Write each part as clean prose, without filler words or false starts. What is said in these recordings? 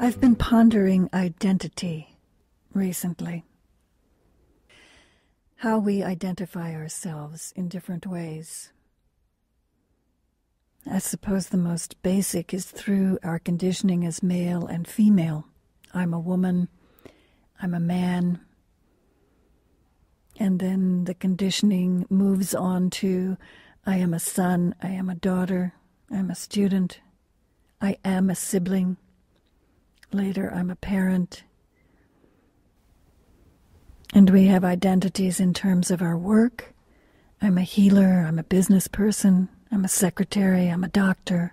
I've been pondering identity recently. How we identify ourselves in different ways. I suppose the most basic is through our conditioning as male and female. I'm a woman, I'm a man, and then the conditioning moves on to I am a son, I am a daughter, I'm a student, I am a sibling. Later, I'm a parent. And we have identities in terms of our work. I'm a healer, I'm a business person, I'm a secretary, I'm a doctor.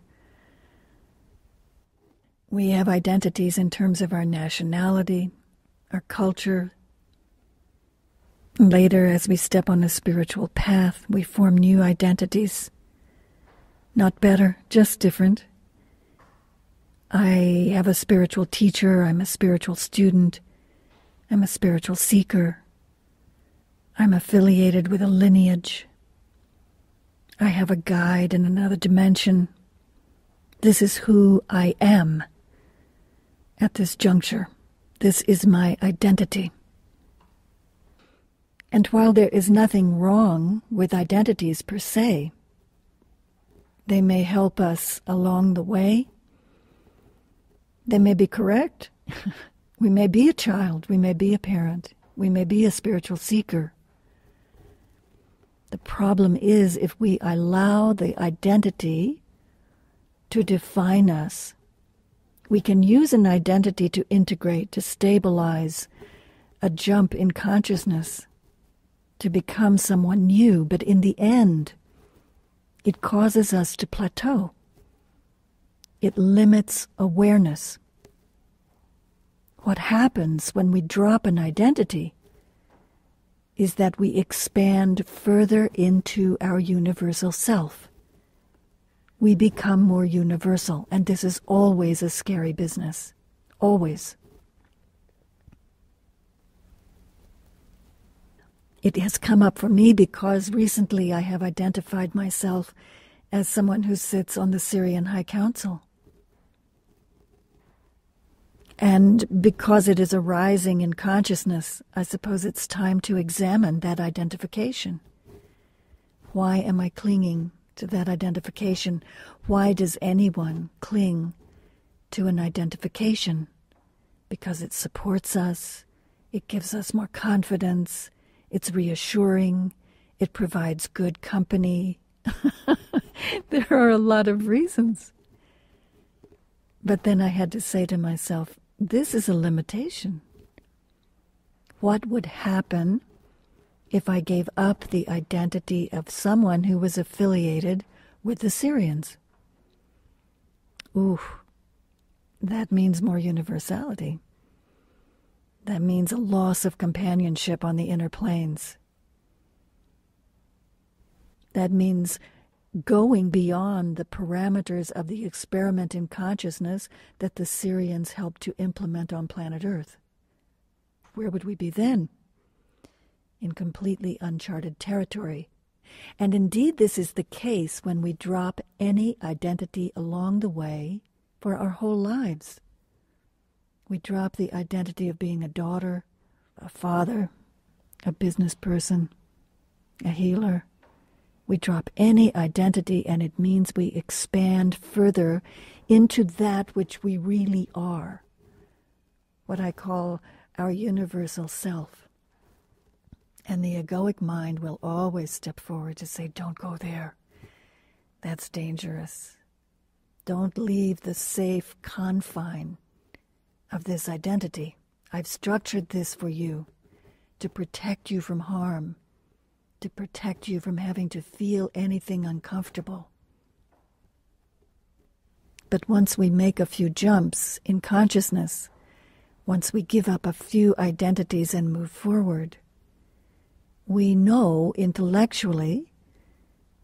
We have identities in terms of our nationality, our culture. Later, as we step on a spiritual path, we form new identities. Not better, just different. I have a spiritual teacher, I'm a spiritual student, I'm a spiritual seeker, I'm affiliated with a lineage, I have a guide in another dimension. This is who I am at this juncture. This is my identity. And while there is nothing wrong with identities per se, they may help us along the way. They may be correct. We may be a child. We may be a parent. We may be a spiritual seeker. The problem is if we allow the identity to define us. We can use an identity to integrate, to stabilize a jump in consciousness, to become someone new, but in the end, it causes us to plateau. It limits awareness. What happens when we drop an identity is that we expand further into our universal self. We become more universal, and this is always a scary business. Always. It has come up for me because recently I have identified myself as someone who sits on the Syrian High Council. And because it is arising in consciousness, I suppose it's time to examine that identification. Why am I clinging to that identification? Why does anyone cling to an identification? Because it supports us, it gives us more confidence, it's reassuring, it provides good company. There are a lot of reasons. But then I had to say to myself, this is a limitation. What would happen if I gave up the identity of someone who was affiliated with the Syrians? Ooh, that means more universality. That means a loss of companionship on the inner planes. That means going beyond the parameters of the experiment in consciousness that the Syrians helped to implement on planet Earth. Where would we be then? In completely uncharted territory. And indeed this is the case when we drop any identity along the way for our whole lives. We drop the identity of being a daughter, a father, a business person, a healer. We drop any identity, and it means we expand further into that which we really are, what I call our universal self. And the egoic mind will always step forward to say, don't go there. That's dangerous. Don't leave the safe confine of this identity. I've structured this for you to protect you from harm, to protect you from having to feel anything uncomfortable. But once we make a few jumps in consciousness, once we give up a few identities and move forward, we know intellectually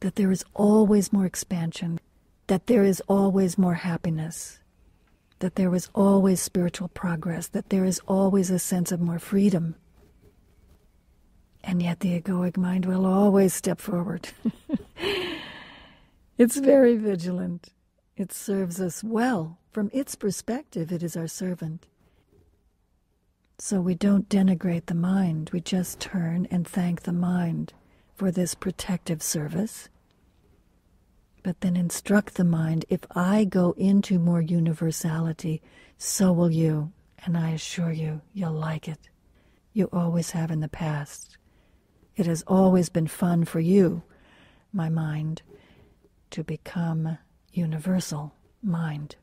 that there is always more expansion, that there is always more happiness, that there is always spiritual progress, that there is always a sense of more freedom. And yet the egoic mind will always step forward. It's very vigilant. It serves us well. From its perspective, it is our servant. So we don't denigrate the mind. We just turn and thank the mind for this protective service. But then instruct the mind, if I go into more universality, so will you. And I assure you, you'll like it. You always have in the past. It has always been fun for you, my mind, to become universal mind.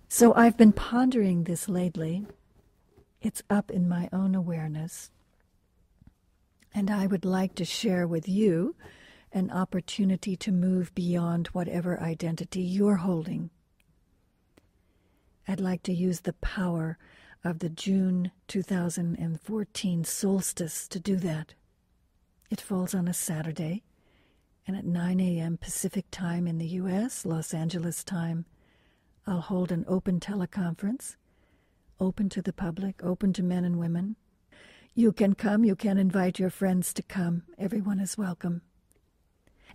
So I've been pondering this lately. It's up in my own awareness. And I would like to share with you an opportunity to move beyond whatever identity you're holding. I'd like to use the power of the June 2014 solstice to do that. It falls on a Saturday, and at 9 a.m. Pacific time in the U.S., Los Angeles time, I'll hold an open teleconference, open to the public, open to men and women. You can come, you can invite your friends to come. Everyone is welcome.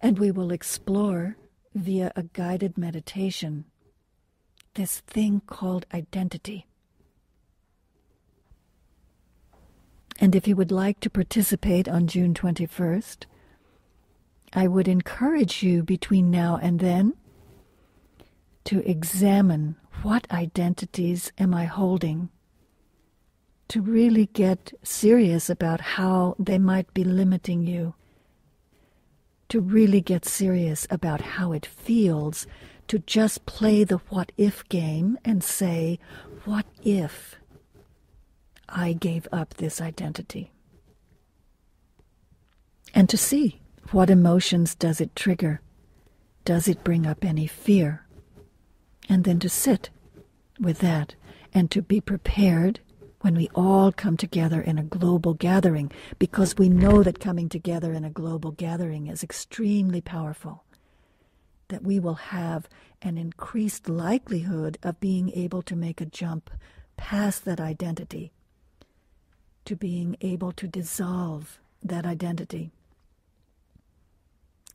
And we will explore, via a guided meditation, this thing called identity. And if you would like to participate on June 21st, I would encourage you between now and then to examine what identities am I holding, to really get serious about how they might be limiting you, to really get serious about how it feels to just play the what-if game and say, what if I gave up this identity? And to see, what emotions does it trigger? Does it bring up any fear? And then to sit with that and to be prepared when we all come together in a global gathering, because we know that coming together in a global gathering is extremely powerful, that we will have an increased likelihood of being able to make a jump past that identity, to being able to dissolve that identity.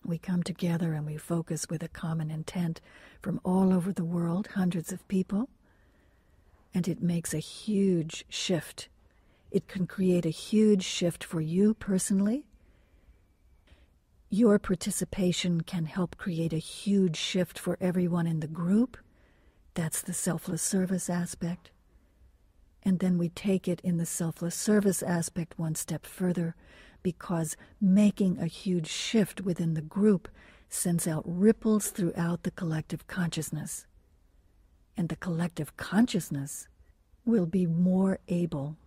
We come together and we focus with a common intent from all over the world, hundreds of people, and it makes a huge shift. It can create a huge shift for you personally. Your participation can help create a huge shift for everyone in the group. That's the selfless service aspect. And then we take it in the selfless service aspect one step further, because making a huge shift within the group sends out ripples throughout the collective consciousness. And the collective consciousness will be more able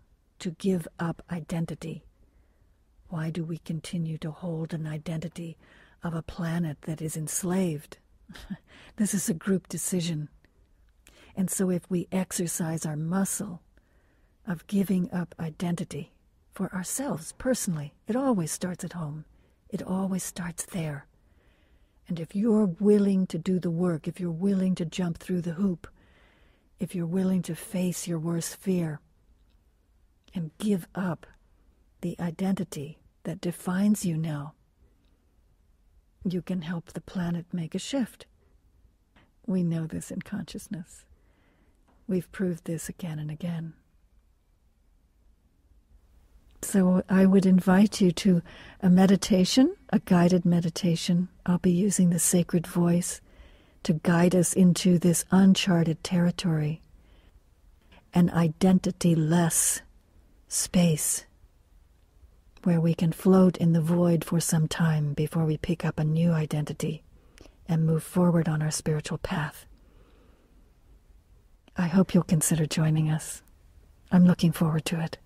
to give up identity. Why do we continue to hold an identity of a planet that is enslaved? This is a group decision. And so if we exercise our muscle of giving up identity for ourselves personally, it always starts at home. It always starts there. And if you're willing to do the work, if you're willing to jump through the hoop, if you're willing to face your worst fear and give up the identity that defines you now, you can help the planet make a shift. We know this in consciousness. We've proved this again and again. So I would invite you to a meditation, a guided meditation. I'll be using the sacred voice to guide us into this uncharted territory, an identity-less space where we can float in the void for some time before we pick up a new identity and move forward on our spiritual path. I hope you'll consider joining us. I'm looking forward to it.